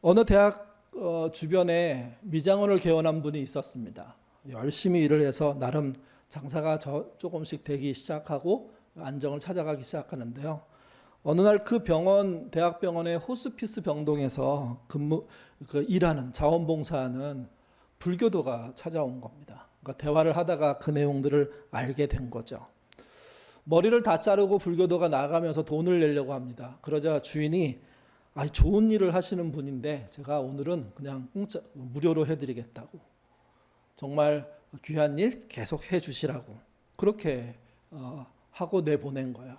어느 대학 주변에 미장원을 개원한 분이 있었습니다. 열심히 일을 해서 나름 장사가 조금씩 되기 시작하고 안정을 찾아가기 시작하는데요. 어느 날 그 대학병원의 호스피스 병동에서 일하는 자원봉사하는 불교도가 찾아온 겁니다. 그러니까 대화를 하다가 그 내용들을 알게 된 거죠. 머리를 다 자르고 불교도가 나가면서 돈을 내려고 합니다. 그러자 주인이 좋은 일을 하시는 분인데 제가 오늘은 그냥 무료로 해드리겠다고, 정말 귀한 일 계속 해주시라고 그렇게 하고 내보낸 거예요.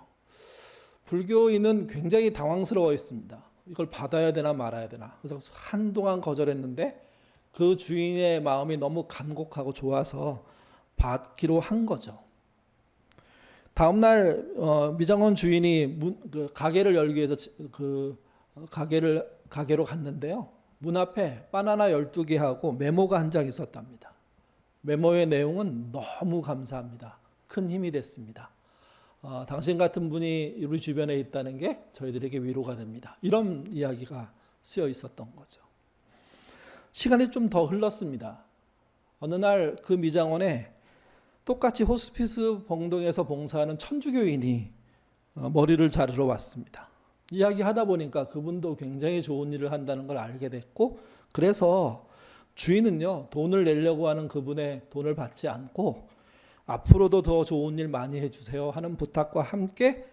불교인은 굉장히 당황스러워했습니다. 이걸 받아야 되나 말아야 되나. 그래서 한동안 거절했는데 그 주인의 마음이 너무 간곡하고 좋아서 받기로 한 거죠. 다음날 미장원 주인이 가게를 열기 위해서 가게로 갔는데요. 문 앞에 바나나 12개하고 메모가 한 장 있었답니다. 메모의 내용은 너무 감사합니다. 큰 힘이 됐습니다. 당신 같은 분이 우리 주변에 있다는 게 저희들에게 위로가 됩니다. 이런 이야기가 쓰여 있었던 거죠. 시간이 좀 더 흘렀습니다. 어느 날 그 미장원에 똑같이 호스피스 병동에서 봉사하는 천주교인이 머리를 자르러 왔습니다. 이야기하다 보니까 그분도 굉장히 좋은 일을 한다는 걸 알게 됐고, 그래서 주인은요, 돈을 내려고 하는 그분의 돈을 받지 않고 앞으로도 더 좋은 일 많이 해주세요 하는 부탁과 함께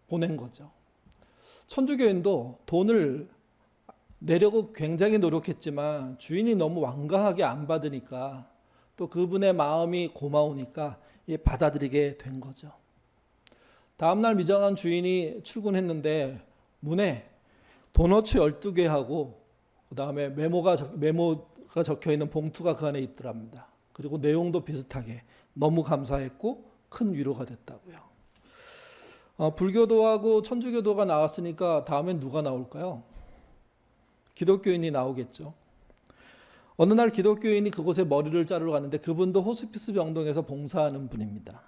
보낸 거죠. 천주교인도 돈을 내려고 굉장히 노력했지만 주인이 너무 완강하게 안 받으니까, 또 그분의 마음이 고마우니까 받아들이게 된 거죠. 다음날 미장원 주인이 출근했는데 문에 도너츠 12개하고 그 다음에 메모가 적혀있는 봉투가 그 안에 있더랍니다. 그리고 내용도 비슷하게 너무 감사했고 큰 위로가 됐다고요. 불교도하고 천주교도가 나왔으니까 다음엔 누가 나올까요? 기독교인이 나오겠죠. 어느 날 기독교인이 그곳에 머리를 자르러 갔는데 그분도 호스피스 병동에서 봉사하는 분입니다.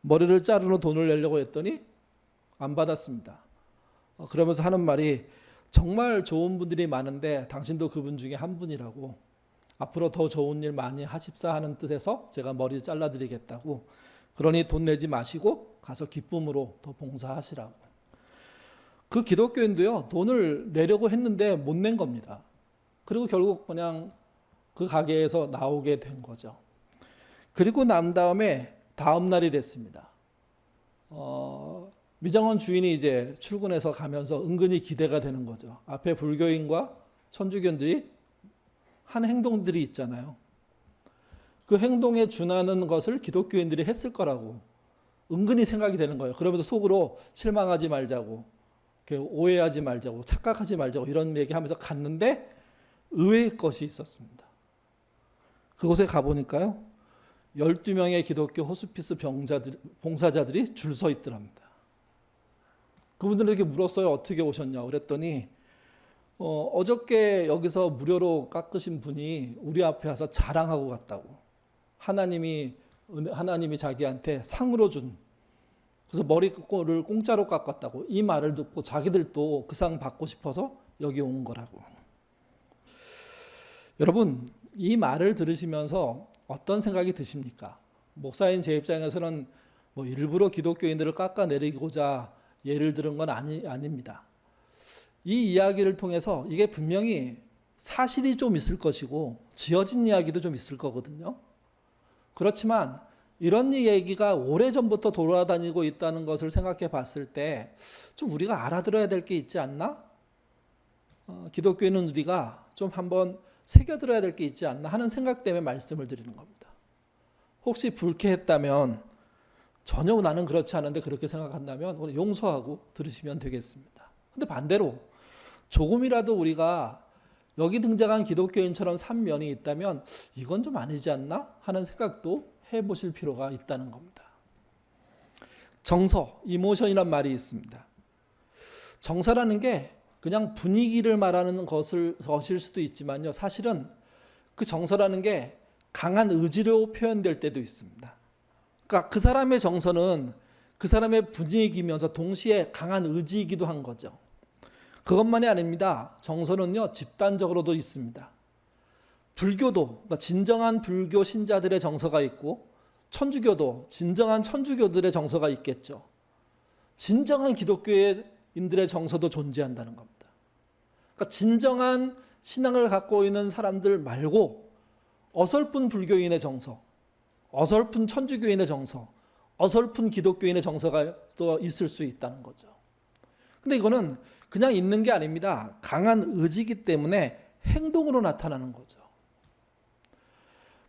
머리를 자르러 돈을 내려고 했더니 안 받았습니다. 그러면서 하는 말이, 정말 좋은 분들이 많은데 당신도 그분 중에 한 분이라고, 앞으로 더 좋은 일 많이 하십사 하는 뜻에서 제가 머리 잘라드리겠다고, 그러니 돈 내지 마시고 가서 기쁨으로 더 봉사하시라고. 그 기독교인도요, 돈을 내려고 했는데 못 낸 겁니다. 그리고 결국 그냥 그 가게에서 나오게 된 거죠. 그리고 난 다음에 다음 날이 됐습니다. 미장원 주인이 이제 출근해서 가면서 은근히 기대가 되는 거죠. 앞에 불교인과 천주교인들이 한 행동들이 있잖아요. 그 행동에 준하는 것을 기독교인들이 했을 거라고 은근히 생각이 되는 거예요. 그러면서 속으로 실망하지 말자고, 오해하지 말자고, 착각하지 말자고 이런 얘기하면서 갔는데 의외의 것이 있었습니다. 그곳에 가보니까요, 12명의 기독교 호스피스 봉사자들이 줄 서 있더랍니다. 그분들에게 물었어요. 어떻게 오셨냐 그랬더니 어저께 여기서 무료로 깎으신 분이 우리 앞에 와서 자랑하고 갔다고. 하나님이 자기한테 상으로 준, 그래서 머리를 공짜로 깎았다고. 이 말을 듣고 자기들도 그 상 받고 싶어서 여기 온 거라고. 여러분, 이 말을 들으시면서 어떤 생각이 드십니까? 목사인 제 입장에서는 일부러 기독교인들을 깎아내리고자 예를 들은 건 아닙니다. 이 이야기를 통해서 이게 분명히 사실이 좀 있을 것이고 지어진 이야기도 좀 있을 거거든요. 그렇지만 이런 얘기가 오래전부터 돌아다니고 있다는 것을 생각해 봤을 때 좀 우리가 알아들어야 될 게 있지 않나? 기독교인은 우리가 좀 한번 새겨들어야 될 게 있지 않나 하는 생각 때문에 말씀을 드리는 겁니다. 혹시 불쾌했다면, 전혀 나는 그렇지 않은데 그렇게 생각한다면 용서하고 들으시면 되겠습니다. 근데 반대로 조금이라도 우리가 여기 등장한 기독교인처럼 산 면이 있다면 이건 좀 아니지 않나 하는 생각도 해보실 필요가 있다는 겁니다. 정서, 이모션이란 말이 있습니다. 정서라는 게 그냥 분위기를 말하는 것일 수도 있지만요, 사실은 그 정서라는 게 강한 의지로 표현될 때도 있습니다. 그러니까 그 사람의 정서는 그 사람의 분위기이면서 동시에 강한 의지이기도 한 거죠. 그것만이 아닙니다. 정서는요, 집단적으로도 있습니다. 불교도, 그러니까 진정한 불교 신자들의 정서가 있고, 천주교도 진정한 천주교들의 정서가 있겠죠. 진정한 기독교인들의 정서도 존재한다는 겁니다. 그러니까 진정한 신앙을 갖고 있는 사람들 말고 어설픈 불교인의 정서, 어설픈 천주교인의 정서, 어설픈 기독교인의 정서가 또 있을 수 있다는 거죠. 근데 이거는 그냥 있는 게 아닙니다. 강한 의지이기 때문에 행동으로 나타나는 거죠.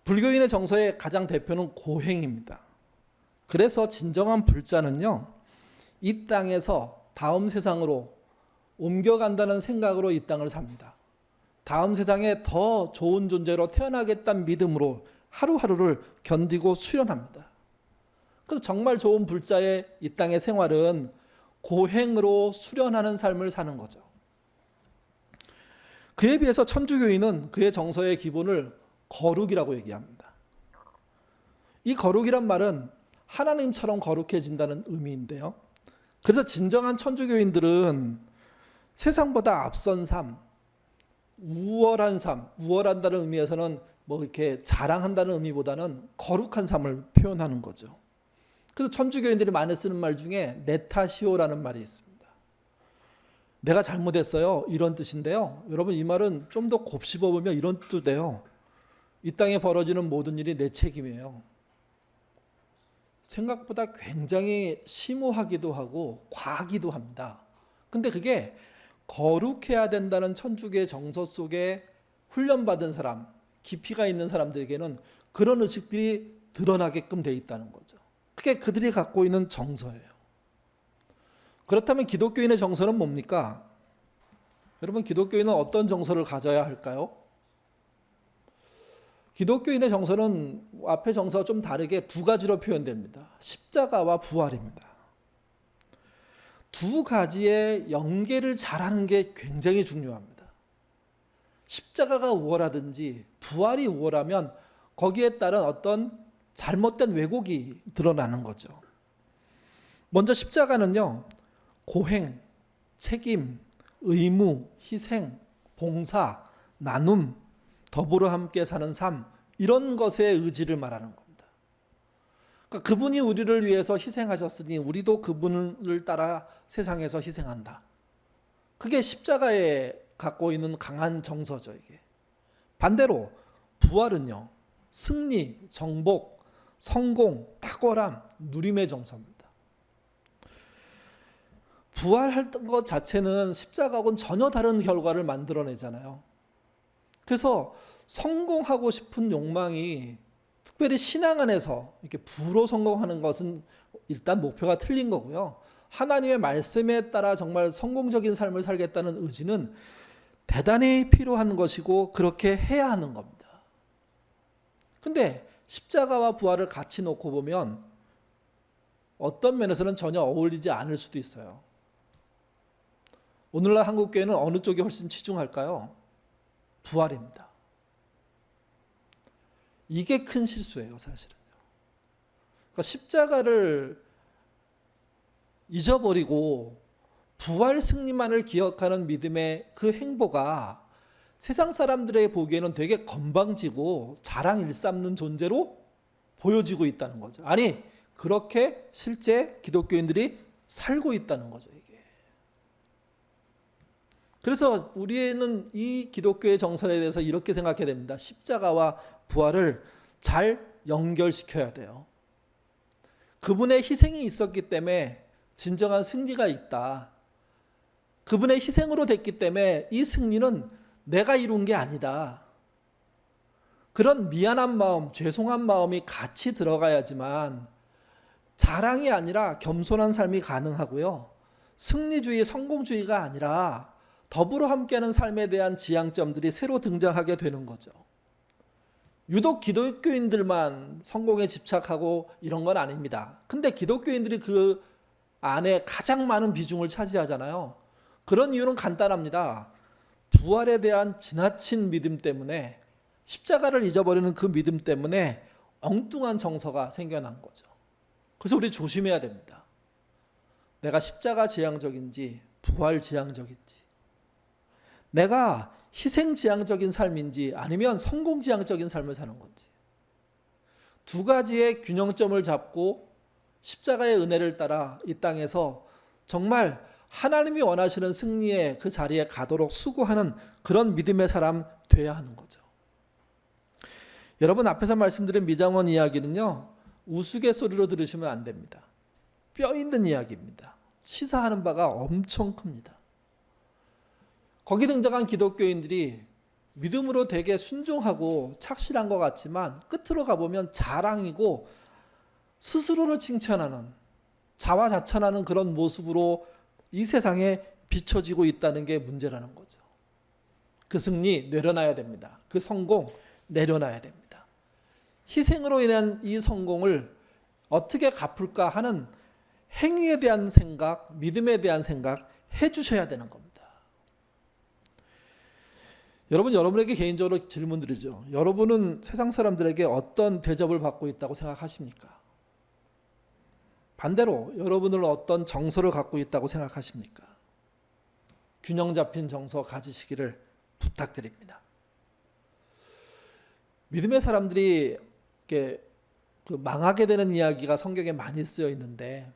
불교인의 정서의 가장 대표는 고행입니다. 그래서 진정한 불자는요, 이 땅에서 다음 세상으로 옮겨간다는 생각으로 이 땅을 삽니다. 다음 세상에 더 좋은 존재로 태어나겠다는 믿음으로 하루하루를 견디고 수련합니다. 그래서 정말 좋은 불자의 이 땅의 생활은 고행으로 수련하는 삶을 사는 거죠. 그에 비해서 천주교인은 그의 정서의 기본을 거룩이라고 얘기합니다. 이 거룩이란 말은 하나님처럼 거룩해진다는 의미인데요. 그래서 진정한 천주교인들은 세상보다 앞선 삶, 우월한 삶, 우월한다는 의미에서는 뭐 이렇게 자랑한다는 의미보다는 거룩한 삶을 표현하는 거죠. 그래서 천주교인들이 많이 쓰는 말 중에 내 탓이오라는 말이 있습니다. 내가 잘못했어요, 이런 뜻인데요. 여러분, 이 말은 좀 더 곱씹어 보면 이런 뜻도 돼요. 이 땅에 벌어지는 모든 일이 내 책임이에요. 생각보다 굉장히 심오하기도 하고 과하기도 합니다. 근데 그게 거룩해야 된다는 천주교의 정서 속에 훈련받은 사람, 깊이가 있는 사람들에게는 그런 의식들이 드러나게끔 돼 있다는 거죠. 그게 그들이 갖고 있는 정서예요. 그렇다면 기독교인의 정서는 뭡니까? 여러분, 기독교인은 어떤 정서를 가져야 할까요? 기독교인의 정서는 앞의 정서와 좀 다르게 두 가지로 표현됩니다. 십자가와 부활입니다. 두 가지의 연계를 잘하는 게 굉장히 중요합니다. 십자가가 우월하든지 부활이 우월하면 거기에 따른 어떤 잘못된 왜곡이 드러나는 거죠. 먼저 십자가는요, 고행, 책임, 의무, 희생, 봉사, 나눔, 더불어 함께 사는 삶, 이런 것의 의지를 말하는 겁니다. 그러니까 그분이 우리를 위해서 희생하셨으니 우리도 그분을 따라 세상에서 희생한다. 그게 십자가에 갖고 있는 강한 정서죠, 이게. 반대로 부활은요, 승리, 정복, 성공, 탁월함, 누림의 정서입니다. 부활할 것 자체는 십자가하고는 전혀 다른 결과를 만들어내잖아요. 그래서 성공하고 싶은 욕망이 특별히 신앙 안에서 이렇게 부로 성공하는 것은 일단 목표가 틀린 거고요. 하나님의 말씀에 따라 정말 성공적인 삶을 살겠다는 의지는 대단히 필요한 것이고 그렇게 해야 하는 겁니다. 근데 십자가와 부활을 같이 놓고 보면 어떤 면에서는 전혀 어울리지 않을 수도 있어요. 오늘날 한국교회는 어느 쪽이 훨씬 치중할까요? 부활입니다. 이게 큰 실수예요, 사실은요. 그러니까 십자가를 잊어버리고 부활 승리만을 기억하는 믿음의 그 행보가 세상 사람들의 보기에는 되게 건방지고 자랑 일삼는 존재로 보여지고 있다는 거죠. 아니, 그렇게 실제 기독교인들이 살고 있다는 거죠, 이게. 그래서 우리는 이 기독교의 정서에 대해서 이렇게 생각해야 됩니다. 십자가와 부활을 잘 연결시켜야 돼요. 그분의 희생이 있었기 때문에 진정한 승리가 있다. 그분의 희생으로 됐기 때문에 이 승리는 내가 이룬 게 아니다. 그런 미안한 마음, 죄송한 마음이 같이 들어가야지만 자랑이 아니라 겸손한 삶이 가능하고요. 승리주의, 성공주의가 아니라 더불어 함께하는 삶에 대한 지향점들이 새로 등장하게 되는 거죠. 유독 기독교인들만 성공에 집착하고 이런 건 아닙니다. 근데 기독교인들이 그 안에 가장 많은 비중을 차지하잖아요. 그런 이유는 간단합니다. 부활에 대한 지나친 믿음 때문에, 십자가를 잊어버리는 그 믿음 때문에 엉뚱한 정서가 생겨난 거죠. 그래서 우리 조심해야 됩니다. 내가 십자가 지향적인지 부활 지향적인지. 내가 희생지향적인 삶인지 아니면 성공지향적인 삶을 사는 건지. 두 가지의 균형점을 잡고 십자가의 은혜를 따라 이 땅에서 정말 하나님이 원하시는 승리의 그 자리에 가도록 수고하는 그런 믿음의 사람 돼야 하는 거죠. 여러분, 앞에서 말씀드린 미장원 이야기는요, 우스갯소리로 들으시면 안 됩니다. 뼈 있는 이야기입니다. 시사하는 바가 엄청 큽니다. 거기 등장한 기독교인들이 믿음으로 되게 순종하고 착실한 것 같지만 끝으로 가보면 자랑이고 스스로를 칭찬하는, 자화자찬하는 그런 모습으로 이 세상에 비춰지고 있다는 게 문제라는 거죠. 그 승리 내려놔야 됩니다. 그 성공 내려놔야 됩니다. 희생으로 인한 이 성공을 어떻게 갚을까 하는 행위에 대한 생각, 믿음에 대한 생각 해주셔야 되는 겁니다. 여러분에게 개인적으로 질문 드리죠. 여러분은 세상 사람들에게 어떤 대접을 받고 있다고 생각하십니까? 반대로 여러분은 어떤 정서를 갖고 있다고 생각하십니까? 균형 잡힌 정서 가지시기를 부탁드립니다. 믿음의 사람들이 이렇게 망하게 되는 이야기가 성경에 많이 쓰여 있는데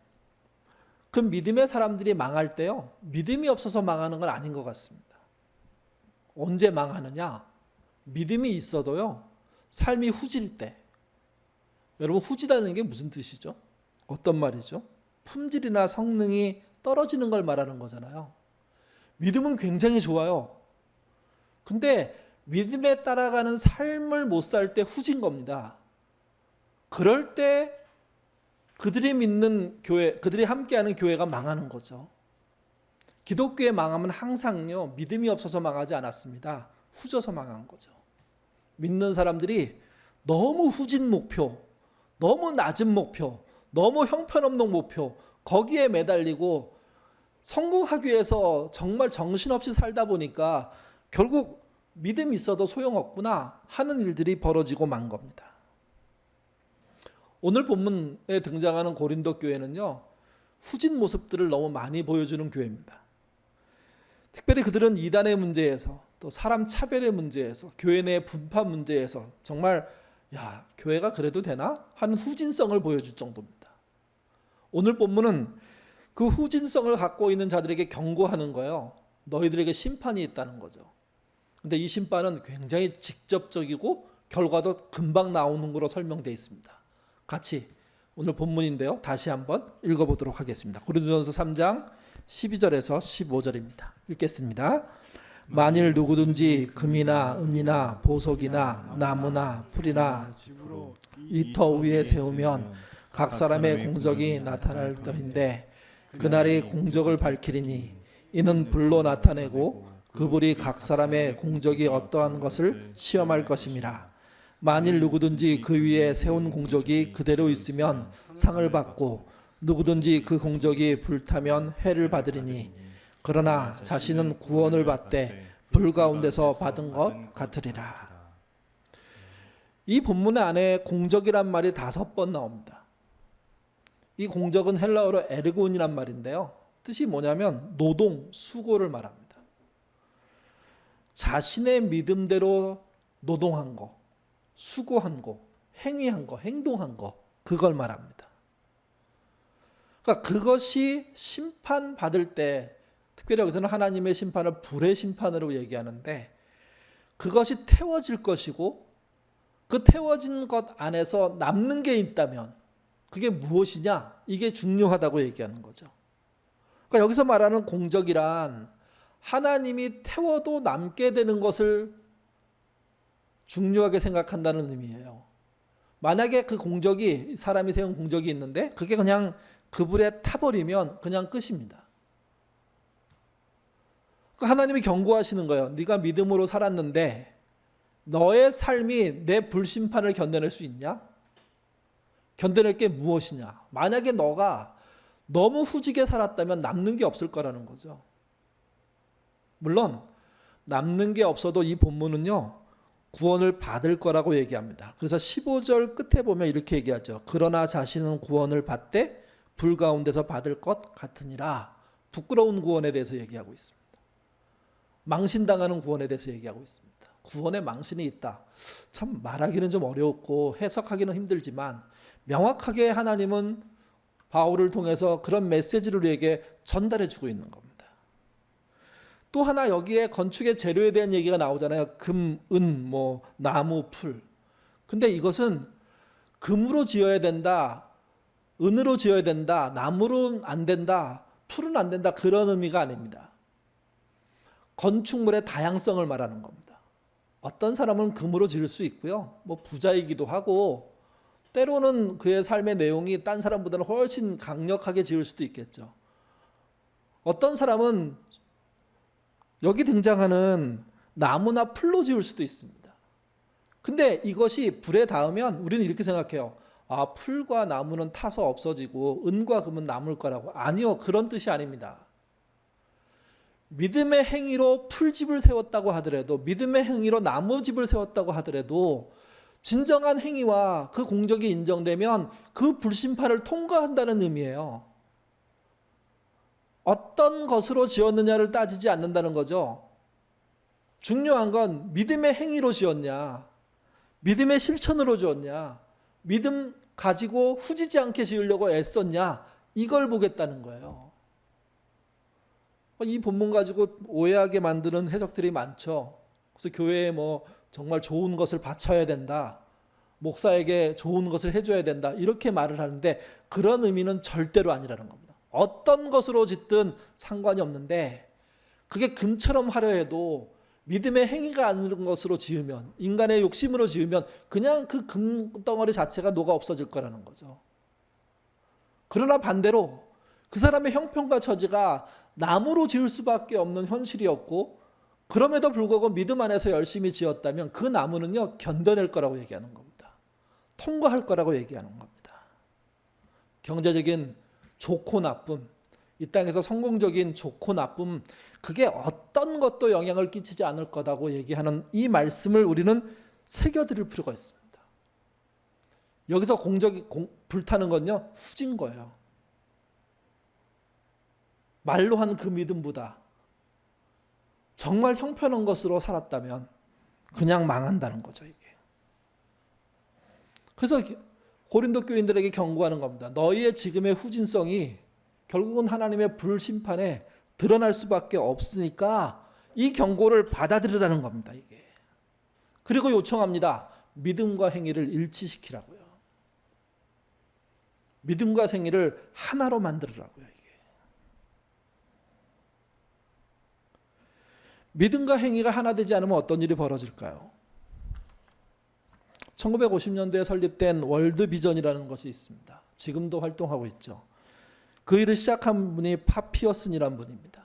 그 믿음의 사람들이 망할 때요, 믿음이 없어서 망하는 건 아닌 것 같습니다. 언제 망하느냐? 믿음이 있어도요, 삶이 후질 때. 여러분, 후지다는 게 무슨 뜻이죠? 어떤 말이죠? 품질이나 성능이 떨어지는 걸 말하는 거잖아요. 믿음은 굉장히 좋아요. 근데 믿음에 따라가는 삶을 못 살 때 후진 겁니다. 그럴 때 그들이 믿는 교회, 그들이 함께하는 교회가 망하는 거죠. 기독교의 망함은 항상요, 믿음이 없어서 망하지 않았습니다. 후져서 망한 거죠. 믿는 사람들이 너무 후진 목표, 너무 낮은 목표, 너무 형편없는 목표, 거기에 매달리고 성공하기 위해서 정말 정신없이 살다 보니까 결국 믿음이 있어도 소용없구나 하는 일들이 벌어지고 만 겁니다. 오늘 본문에 등장하는 고린도 교회는요, 후진 모습들을 너무 많이 보여주는 교회입니다. 특별히 그들은 이단의 문제에서, 또 사람 차별의 문제에서, 교회 내 분파 문제에서 정말 교회가 그래도 되나? 하는 후진성을 보여줄 정도입니다. 오늘 본문은 그 후진성을 갖고 있는 자들에게 경고하는 거예요. 너희들에게 심판이 있다는 거죠. 근데 이 심판은 굉장히 직접적이고 결과도 금방 나오는 거로 설명되어 있습니다. 같이 오늘 본문인데요, 다시 한번 읽어보도록 하겠습니다. 고린도전서 3장 12절에서 15절입니다. 읽겠습니다. 만일 누구든지 금이나 은이나 보석이나 나무나 풀이나 이 터 위에 세우면 각 사람의 공적이 나타날 터인데 그날이 공적을 밝히리니 이는 불로 나타내고 그 불이 각 사람의 공적이 어떠한 것을 시험할 것임이라. 만일 누구든지 그 위에 세운 공적이 그대로 있으면 상을 받고 누구든지 그 공적이 불타면 해를 받으리니 그러나 자신은 구원을 받되 불 가운데서 받은 것 같으리라. 이 본문 안에 공적이란 말이 5번 나옵니다. 이 공적은 헬라어로 에르곤이란 말인데요, 뜻이 뭐냐면 노동, 수고를 말합니다. 자신의 믿음대로 노동한 거, 수고한 거, 행위한 거, 행동한 거, 그걸 말합니다. 그러니까 그것이 심판받을 때, 특별히 여기서는 하나님의 심판을 불의 심판으로 얘기하는데, 그것이 태워질 것이고 그 태워진 것 안에서 남는 게 있다면 그게 무엇이냐? 이게 중요하다고 얘기하는 거죠. 그러니까 여기서 말하는 공적이란 하나님이 태워도 남게 되는 것을 중요하게 생각한다는 의미예요. 만약에 그 공적이, 사람이 세운 공적이 있는데 그게 그냥 그 불에 타버리면 그냥 끝입니다. 하나님이 경고하시는 거예요. 네가 믿음으로 살았는데 너의 삶이 내 불심판을 견뎌낼 수 있냐? 견뎌낼 게 무엇이냐? 만약에 너가 너무 후지게 살았다면 남는 게 없을 거라는 거죠. 물론 남는 게 없어도 이 본문은요, 구원을 받을 거라고 얘기합니다. 그래서 15절 끝에 보면 이렇게 얘기하죠. 그러나 자신은 구원을 받되 불 가운데서 받을 것 같으니라. 부끄러운 구원에 대해서 얘기하고 있습니다. 망신당하는 구원에 대해서 얘기하고 있습니다. 구원에 망신이 있다. 참 말하기는 좀 어렵고 해석하기는 힘들지만 명확하게 하나님은 바울을 통해서 그런 메시지를 우리에게 전달해 주고 있는 겁니다. 또 하나 여기에 건축의 재료에 대한 얘기가 나오잖아요. 금, 은, 나무, 풀. 근데 이것은 금으로 지어야 된다, 은으로 지어야 된다, 나무로 안 된다, 풀은 안 된다, 그런 의미가 아닙니다. 건축물의 다양성을 말하는 겁니다. 어떤 사람은 금으로 지을 수 있고요. 부자이기도 하고 때로는 그의 삶의 내용이 딴 사람보다는 훨씬 강력하게 지을 수도 있겠죠. 어떤 사람은 여기 등장하는 나무나 풀로 지을 수도 있습니다. 근데 이것이 불에 닿으면 우리는 이렇게 생각해요. 아, 풀과 나무는 타서 없어지고 은과 금은 남을 거라고. 아니요, 그런 뜻이 아닙니다. 믿음의 행위로 풀집을 세웠다고 하더라도, 믿음의 행위로 나무집을 세웠다고 하더라도 진정한 행위와 그 공적이 인정되면 그 불심판을 통과한다는 의미예요. 어떤 것으로 지었느냐를 따지지 않는다는 거죠. 중요한 건 믿음의 행위로 지었냐, 믿음의 실천으로 지었냐, 믿음 가지고 후지지 않게 지으려고 애썼냐, 이걸 보겠다는 거예요. 이 본문 가지고 오해하게 만드는 해석들이 많죠. 그래서 교회에 정말 좋은 것을 바쳐야 된다, 목사에게 좋은 것을 해줘야 된다, 이렇게 말을 하는데 그런 의미는 절대로 아니라는 겁니다. 어떤 것으로 짓든 상관이 없는데 그게 금처럼 하려 해도 믿음의 행위가 아닌 것으로 지으면, 인간의 욕심으로 지으면 그냥 그 금덩어리 자체가 녹아 없어질 거라는 거죠. 그러나 반대로 그 사람의 형편과 처지가 나무로 지을 수밖에 없는 현실이었고 그럼에도 불구하고 믿음 안에서 열심히 지었다면 그 나무는요, 견뎌낼 거라고 얘기하는 겁니다. 통과할 거라고 얘기하는 겁니다. 경제적인 좋고 나쁨, 이 땅에서 성공적인 좋고 나쁨, 그게 어떤 것도 영향을 끼치지 않을 거라고 얘기하는 이 말씀을 우리는 새겨드릴 필요가 있습니다. 여기서 공적이 불타는 건요, 후진 거예요. 말로 한 그 믿음보다 정말 형편없는 것으로 살았다면 그냥 망한다는 거죠, 이게. 그래서 고린도 교인들에게 경고하는 겁니다. 너희의 지금의 후진성이 결국은 하나님의 불심판에 드러날 수밖에 없으니까 이 경고를 받아들이라는 겁니다, 이게. 그리고 요청합니다. 믿음과 행위를 일치시키라고요. 믿음과 행위를 하나로 만들으라고요, 이게. 믿음과 행위가 하나 되지 않으면 어떤 일이 벌어질까요? 1950년도에 설립된 월드비전이라는 것이 있습니다. 지금도 활동하고 있죠. 그 일을 시작한 분이 파피어슨이라는 분입니다.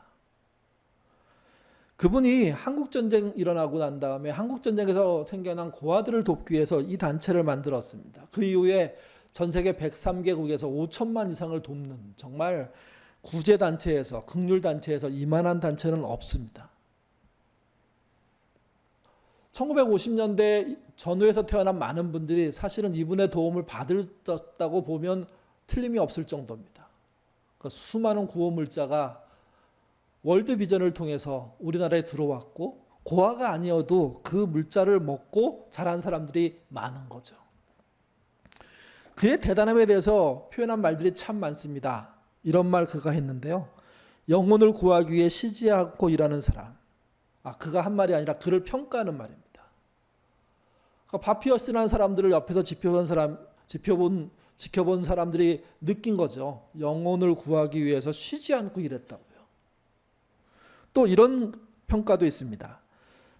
그분이 한국전쟁 일어나고 난 다음에 한국전쟁에서 생겨난 고아들을 돕기 위해서 이 단체를 만들었습니다. 그 이후에 전 세계 103개국에서 5천만 이상을 돕는 정말 구제단체에서, 긍휼단체에서 이만한 단체는 없습니다. 1950년대 전후에서 태어난 많은 분들이 사실은 이분의 도움을 받았다고 보면 틀림이 없을 정도입니다. 그러니까 수많은 구호물자가 월드비전을 통해서 우리나라에 들어왔고 고아가 아니어도 그 물자를 먹고 자란 사람들이 많은 거죠. 그의 대단함에 대해서 표현한 말들이 참 많습니다. 이런 말 그가 했는데요. 영혼을 구하기 위해 쉬지 않고 일하는 사람. 그가 한 말이 아니라 그를 평가하는 말입니다. 그러니까 파피어스라는 사람들을 옆에서 지켜본 사람들이 느낀 거죠. 영혼을 구하기 위해서 쉬지 않고 일했다고요. 또 이런 평가도 있습니다.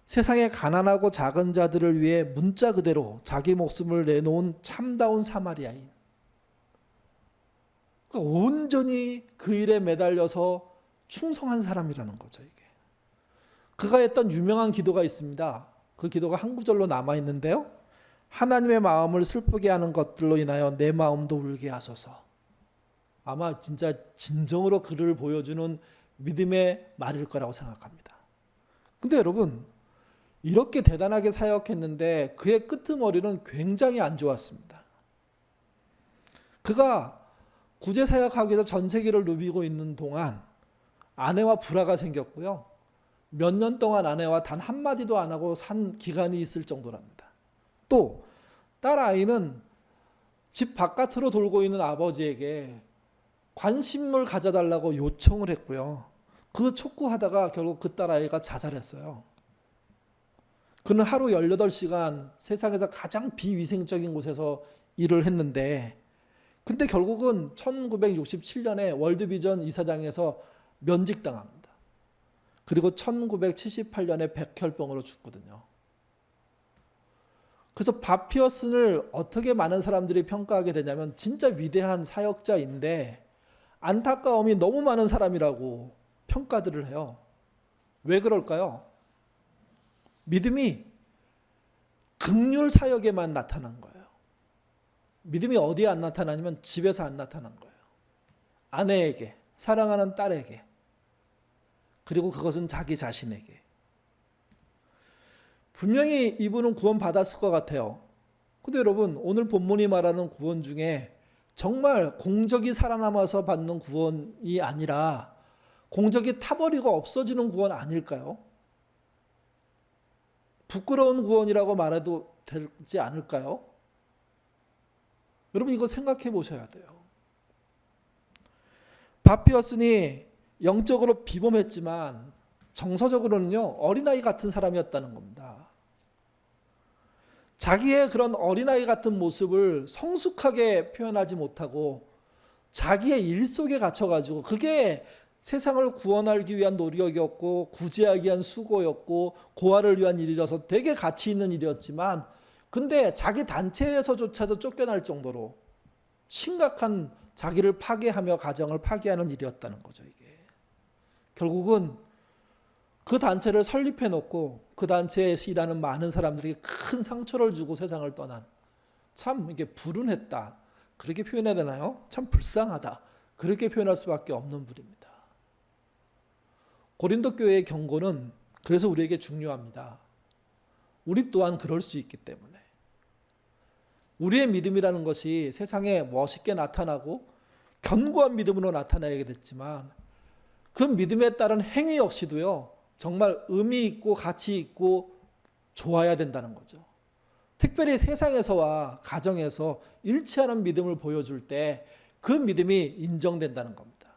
세상의 가난하고 작은 자들을 위해 문자 그대로 자기 목숨을 내놓은 참다운 사마리아인. 그러니까 온전히 그 일에 매달려서 충성한 사람이라는 거죠, 이게. 그가 했던 유명한 기도가 있습니다. 그 기도가 한 구절로 남아있는데요. 하나님의 마음을 슬프게 하는 것들로 인하여 내 마음도 울게 하소서. 아마 진짜 진정으로 그를 보여주는 믿음의 말일 거라고 생각합니다. 근데 여러분, 이렇게 대단하게 사역했는데 그의 끄트머리는 굉장히 안 좋았습니다. 그가 구제 사역하기 위해서 전 세계를 누비고 있는 동안 아내와 불화가 생겼고요. 몇 년 동안 아내와 단 한마디도 안 하고 산 기간이 있을 정도랍니다. 또 딸 아이는 집 바깥으로 돌고 있는 아버지에게 관심을 가져달라고 요청을 했고요. 그 촉구하다가 결국 그 딸 아이가 자살했어요. 그는 하루 18시간 세상에서 가장 비위생적인 곳에서 일을 했는데, 근데 결국은 1967년에 월드비전 이사장에서 면직당합니다. 그리고 1978년에 백혈병으로 죽거든요. 그래서 밥 피어슨을 어떻게 많은 사람들이 평가하게 되냐면 진짜 위대한 사역자인데 안타까움이 너무 많은 사람이라고 평가들을 해요. 왜 그럴까요? 믿음이 긍휼 사역에만 나타난 거예요. 믿음이 어디에 안 나타나냐면 집에서 안 나타난 거예요. 아내에게, 사랑하는 딸에게, 그리고 그것은 자기 자신에게. 분명히 이분은 구원 받았을 것 같아요. 근데 여러분, 오늘 본문이 말하는 구원 중에 정말 공적이 살아남아서 받는 구원이 아니라 공적이 타버리고 없어지는 구원 아닐까요? 부끄러운 구원이라고 말해도 되지 않을까요? 여러분, 이거 생각해 보셔야 돼요. 밥 피어슨이 영적으로 비범했지만 정서적으로는요, 어린아이 같은 사람이었다는 겁니다. 자기의 그런 어린아이 같은 모습을 성숙하게 표현하지 못하고 자기의 일 속에 갇혀가지고 그게 세상을 구원하기 위한 노력이었고 구제하기 위한 수고였고 고아를 위한 일이라서 되게 가치 있는 일이었지만, 근데 자기 단체에서조차도 쫓겨날 정도로 심각한 자기를 파괴하며 가정을 파괴하는 일이었다는 거죠. 이게 결국은 그 단체를 설립해 놓고 그 단체에서 일하는 많은 사람들에게 큰 상처를 주고 세상을 떠난, 참 이게 불운했다 그렇게 표현해야 되나요? 참 불쌍하다 그렇게 표현할 수밖에 없는 분입니다. 고린도 교회의 경고는 그래서 우리에게 중요합니다. 우리 또한 그럴 수 있기 때문에 우리의 믿음이라는 것이 세상에 멋있게 나타나고 견고한 믿음으로 나타나야 됐지만 그 믿음에 따른 행위 역시도요, 정말 의미 있고 가치 있고 좋아야 된다는 거죠. 특별히 세상에서와 가정에서 일치하는 믿음을 보여줄 때 그 믿음이 인정된다는 겁니다.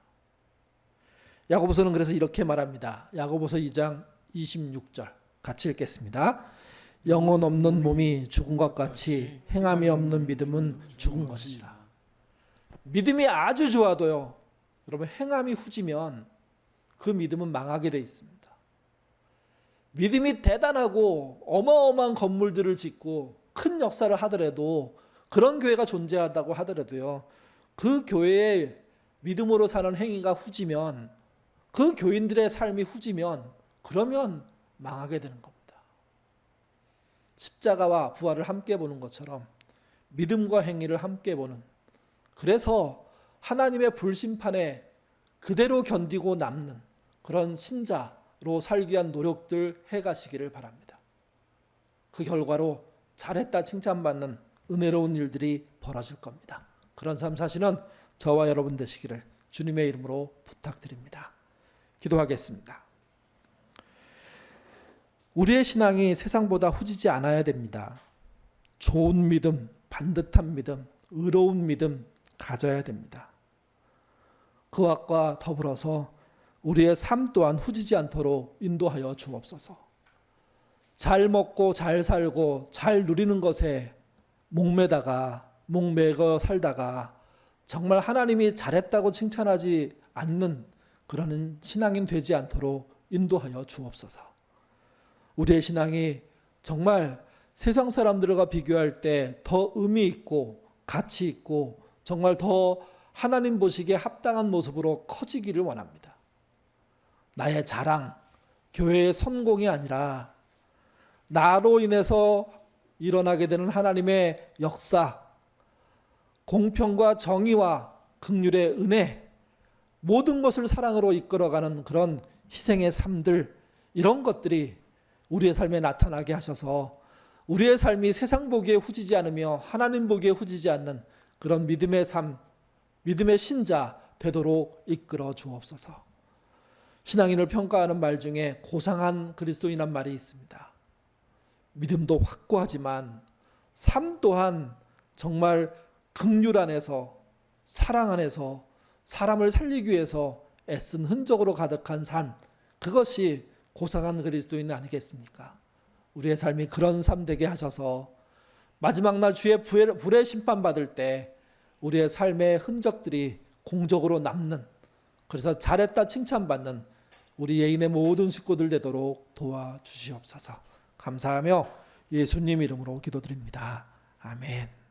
야고보서는 그래서 이렇게 말합니다. 야고보서 2장 26절 같이 읽겠습니다. 영혼 없는 몸이 죽은 것 같이 행함이 없는 믿음은 죽은 것이라. 믿음이 아주 좋아도요, 여러분, 행함이 후지면 그 믿음은 망하게 돼 있습니다. 믿음이 대단하고 어마어마한 건물들을 짓고 큰 역사를 하더라도, 그런 교회가 존재한다고 하더라도요, 그 교회의 믿음으로 사는 행위가 후지면, 그 교인들의 삶이 후지면, 그러면 망하게 되는 겁니다. 십자가와 부활을 함께 보는 것처럼 믿음과 행위를 함께 보는, 그래서 하나님의 불심판에 그대로 견디고 남는 그런 신자로 살기 위한 노력들 해가시기를 바랍니다. 그 결과로 잘했다 칭찬받는 은혜로운 일들이 벌어질 겁니다. 그런 삶 사시는 저와 여러분 되시기를 주님의 이름으로 부탁드립니다. 기도하겠습니다. 우리의 신앙이 세상보다 후지지 않아야 됩니다. 좋은 믿음, 반듯한 믿음, 의로운 믿음 가져야 됩니다. 그것과 더불어서 우리의 삶 또한 후지지 않도록 인도하여 주옵소서. 잘 먹고 잘 살고 잘 누리는 것에 목매어 살다가 정말 하나님이 잘했다고 칭찬하지 않는 그러는 신앙인 되지 않도록 인도하여 주옵소서. 우리의 신앙이 정말 세상 사람들과 비교할 때 더 의미 있고 가치 있고 정말 더 하나님 보시기에 합당한 모습으로 커지기를 원합니다. 나의 자랑, 교회의 성공이 아니라 나로 인해서 일어나게 되는 하나님의 역사, 공평과 정의와 긍휼의 은혜, 모든 것을 사랑으로 이끌어가는 그런 희생의 삶들, 이런 것들이 우리의 삶에 나타나게 하셔서 우리의 삶이 세상 보기에 후지지 않으며 하나님 보기에 후지지 않는 그런 믿음의 삶, 믿음의 신자 되도록 이끌어 주옵소서. 신앙인을 평가하는 말 중에 고상한 그리스도인이란 말이 있습니다. 믿음도 확고하지만 삶 또한 정말 긍휼 안에서, 사랑 안에서 사람을 살리기 위해서 애쓴 흔적으로 가득한 삶, 그것이 고상한 그리스도인 아니겠습니까? 우리의 삶이 그런 삶 되게 하셔서 마지막 날 주의 불의 심판받을 때 우리의 삶의 흔적들이 공적으로 남는, 그래서 잘했다 칭찬받는 우리 예인의 모든 식구들 되도록 도와주시옵소서. 감사하며 예수님 이름으로 기도드립니다. 아멘.